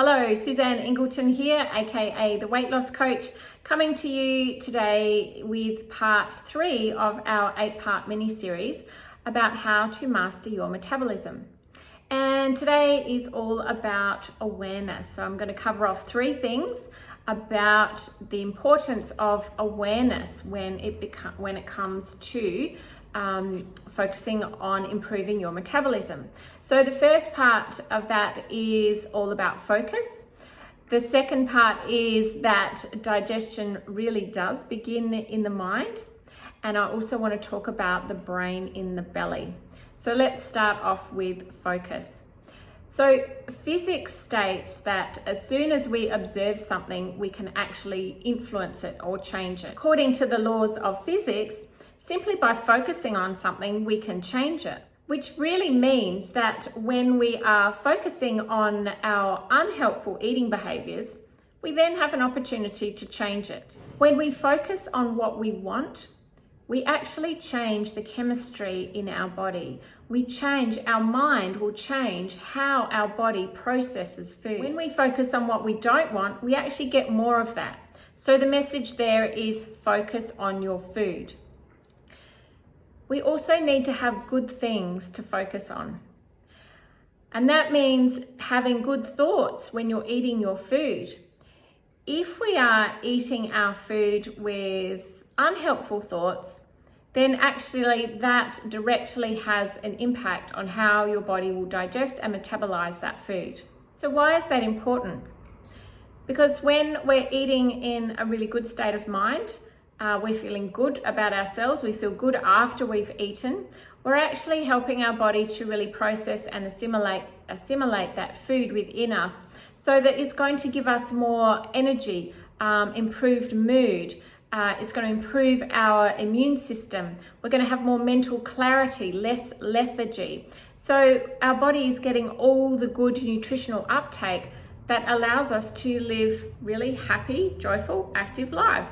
Hello, Suzanne Ingleton here, aka the Weight Loss Coach, coming to you today with part 3 of our 8-part mini-series about how to master your metabolism. And today is all about awareness. So I'm going to cover off 3 things about the importance of awareness when it comes to focusing on improving your metabolism. So the first part of that is all about focus. The second part is that digestion really does begin in the mind. And I also want to talk about the brain in the belly. So let's start off with focus. So physics states that as soon as we observe something, we can actually influence it or change it. According to the laws of physics, simply by focusing on something, we can change it, which really means that when we are focusing on our unhelpful eating behaviors, we then have an opportunity to change it. When we focus on what we want, we actually change the chemistry in our body. Our mind will change how our body processes food. When we focus on what we don't want, we actually get more of that. So the message there is focus on your food. We also need to have good things to focus on. And that means having good thoughts when you're eating your food. If we are eating our food with unhelpful thoughts, then actually that directly has an impact on how your body will digest and metabolize that food. So why is that important? Because when we're eating in a really good state of mind, we're feeling good about ourselves, we feel good after we've eaten, we're actually helping our body to really process and assimilate that food within us, so that it's going to give us more energy, improved mood, it's going to improve our immune system, we're going to have more mental clarity, less lethargy. So our body is getting all the good nutritional uptake that allows us to live really happy, joyful, active lives.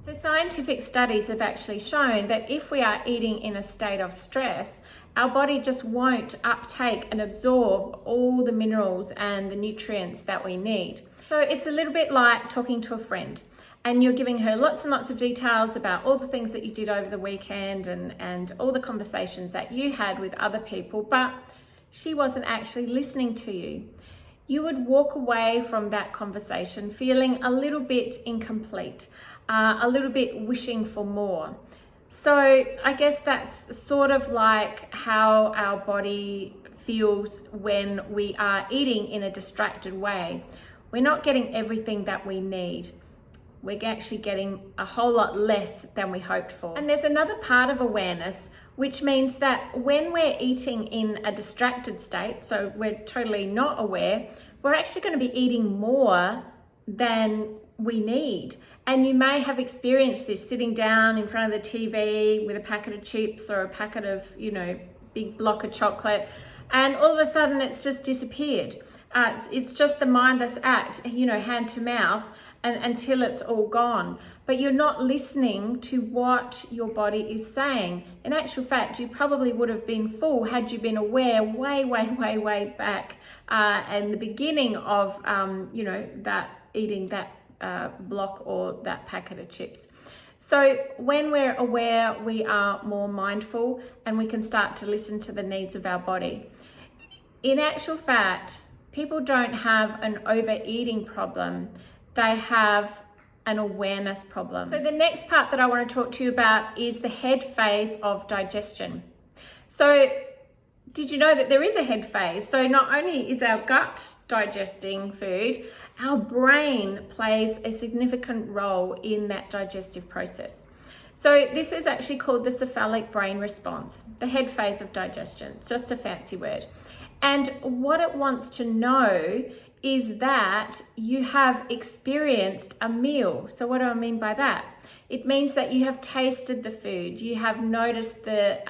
So scientific studies have actually shown that if we are eating in a state of stress, our body just won't uptake and absorb all the minerals and the nutrients that we need. So it's a little bit like talking to a friend and you're giving her lots and lots of details about all the things that you did over the weekend and all the conversations that you had with other people, but she wasn't actually listening to you. You would walk away from that conversation feeling a little bit incomplete, a little bit wishing for more. So I guess that's sort of like how our body feels when we are eating in a distracted way. We're not getting everything that we need. We're actually getting a whole lot less than we hoped for. And there's another part of awareness, which means that when we're eating in a distracted state, so we're totally not aware, we're actually going to be eating more than we need. And you may have experienced this sitting down in front of the TV with a packet of chips or a packet of, big block of chocolate, and all of a sudden it's just disappeared. It's just the mindless act, hand to mouth, and until it's all gone. But you're not listening to what your body is saying. In actual fact, you probably would have been full had you been aware way back in the beginning of, that eating that block or that packet of chips. So when we're aware, we are more mindful and we can start to listen to the needs of our body. In actual fact, people don't have an overeating problem. They have an awareness problem. So the next part that I want to talk to you about is the head phase of digestion. So did you know that there is a head phase? So not only is our gut digesting food, our brain plays a significant role in that digestive process. So this is actually called the cephalic brain response, the head phase of digestion. It's just a fancy word. And what it wants to know is that you have experienced a meal. So what do I mean by that? It means that you have tasted the food, you have noticed the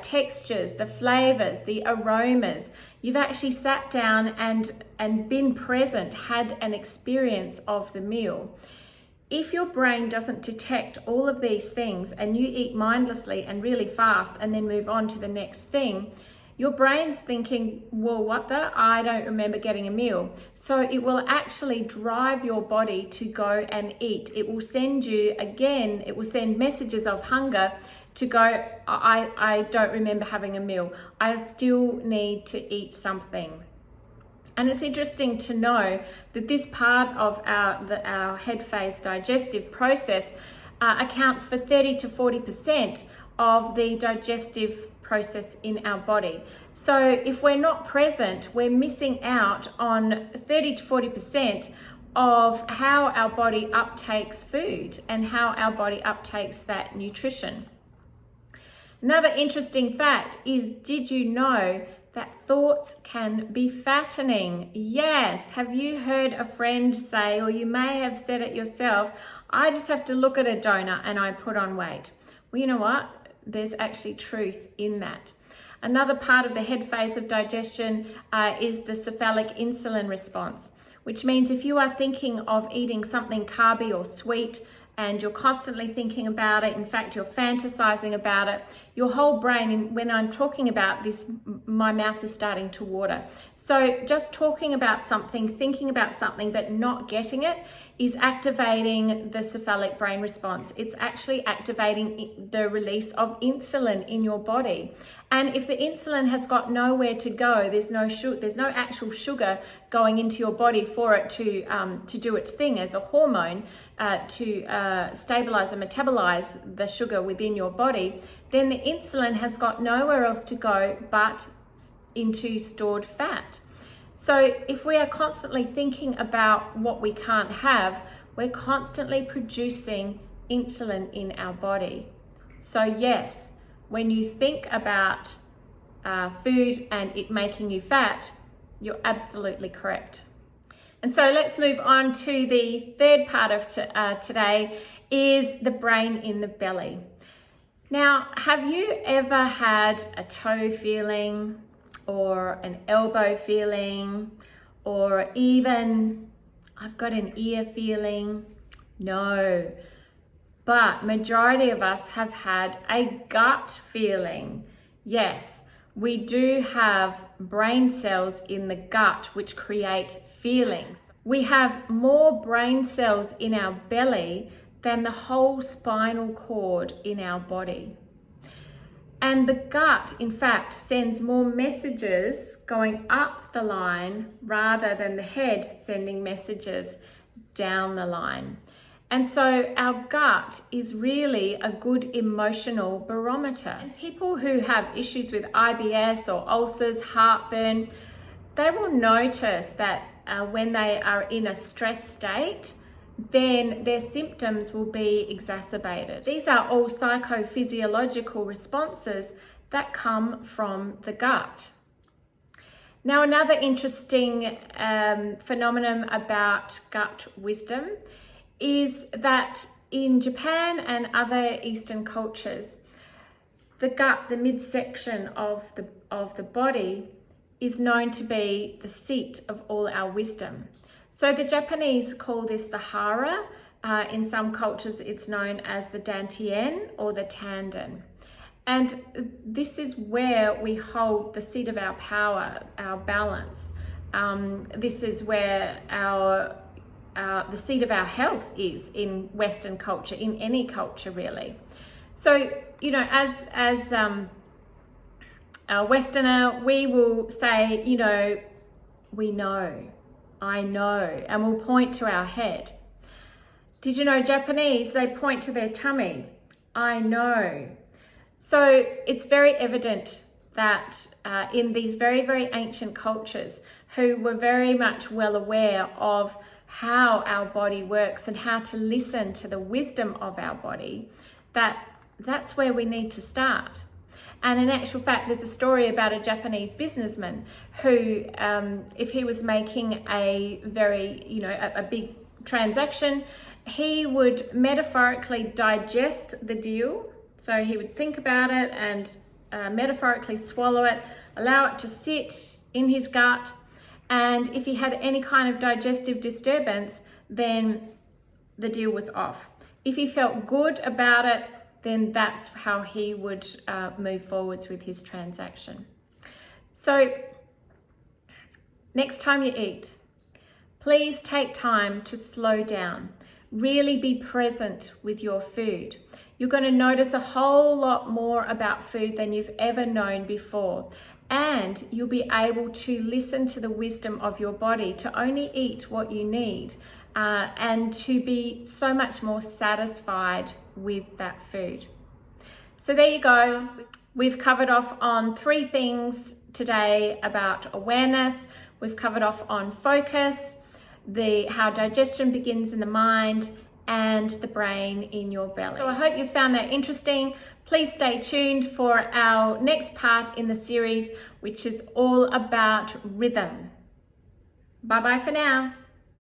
textures, the flavors, the aromas. You've actually sat down and been present, had an experience of the meal. If your brain doesn't detect all of these things and you eat mindlessly and really fast and then move on to the next thing, your brain's thinking, well, I don't remember getting a meal. So it will actually drive your body to go and eat. It will send messages of hunger to go, I don't remember having a meal. I still need to eat something. And it's interesting to know that this part of our head phase digestive process accounts for 30 to 40% of the digestive process in our body. So if we're not present, we're missing out on 30 to 40% of how our body uptakes food and how our body uptakes that nutrition. Another interesting fact is, did you know that thoughts can be fattening? Yes. Have you heard a friend say, or you may have said it yourself, I just have to look at a donut and I put on weight? Well, you know what? There's actually truth in that. Another part of the head phase of digestion is the cephalic insulin response, which means if you are thinking of eating something carby or sweet, and you're constantly thinking about it, in fact, you're fantasizing about it, your whole brain, when I'm talking about this, my mouth is starting to water. So just talking about something, thinking about something, but not getting it is activating the cephalic brain response. It's actually activating the release of insulin in your body. And if the insulin has got nowhere to go, there's no actual sugar going into your body for it to do its thing as a hormone to stabilize and metabolize the sugar within your body, then the insulin has got nowhere else to go but into stored fat. So if we are constantly thinking about what we can't have, we're constantly producing insulin in our body. So yes, when you think about food and it making you fat, you're absolutely correct. And so let's move on to the third part of today, is the brain in the belly. Now, have you ever had a toe feeling or an elbow feeling, or even I've got an ear feeling? No, but majority of us have had a gut feeling. Yes, we do have brain cells in the gut which create feelings. We have more brain cells in our belly than the whole spinal cord in our body. And the gut, in fact, sends more messages going up the line rather than the head sending messages down the line. And so our gut is really a good emotional barometer. And people who have issues with IBS or ulcers, heartburn, they will notice that when they are in a stress state, then their symptoms will be exacerbated. These are all psychophysiological responses that come from the gut. Now, another interesting phenomenon about gut wisdom is that in Japan and other Eastern cultures, the gut, the midsection of the body, is known to be the seat of all our wisdom. So the Japanese call this the hara. In some cultures, it's known as the dantian or the tanden. And this is where we hold the seat of our power, our balance. This is where the seat of our health is in Western culture, in any culture really. So, you know, as a Westerner, we will say, you know, we know, I know, and we'll point to our head. Did you know Japanese, they point to their tummy, I know. So it's very evident that in these very, very ancient cultures who were very much well aware of how our body works and how to listen to the wisdom of our body, that's where we need to start. And in actual fact, there's a story about a Japanese businessman who, if he was making a very, a big transaction, he would metaphorically digest the deal. So he would think about it and metaphorically swallow it, allow it to sit in his gut. And if he had any kind of digestive disturbance, then the deal was off. If he felt good about it, then that's how he would move forwards with his transaction. So next time you eat, please take time to slow down. Really be present with your food. You're going to notice a whole lot more about food than you've ever known before. And you'll be able to listen to the wisdom of your body to only eat what you need and to be so much more satisfied with that food. So there you go. We've covered off on 3 things today about awareness. We've covered off on focus, how digestion begins in the mind, and the brain in your belly. So I hope you found that interesting. Please stay tuned for our next part in the series, which is all about rhythm. Bye-bye for now.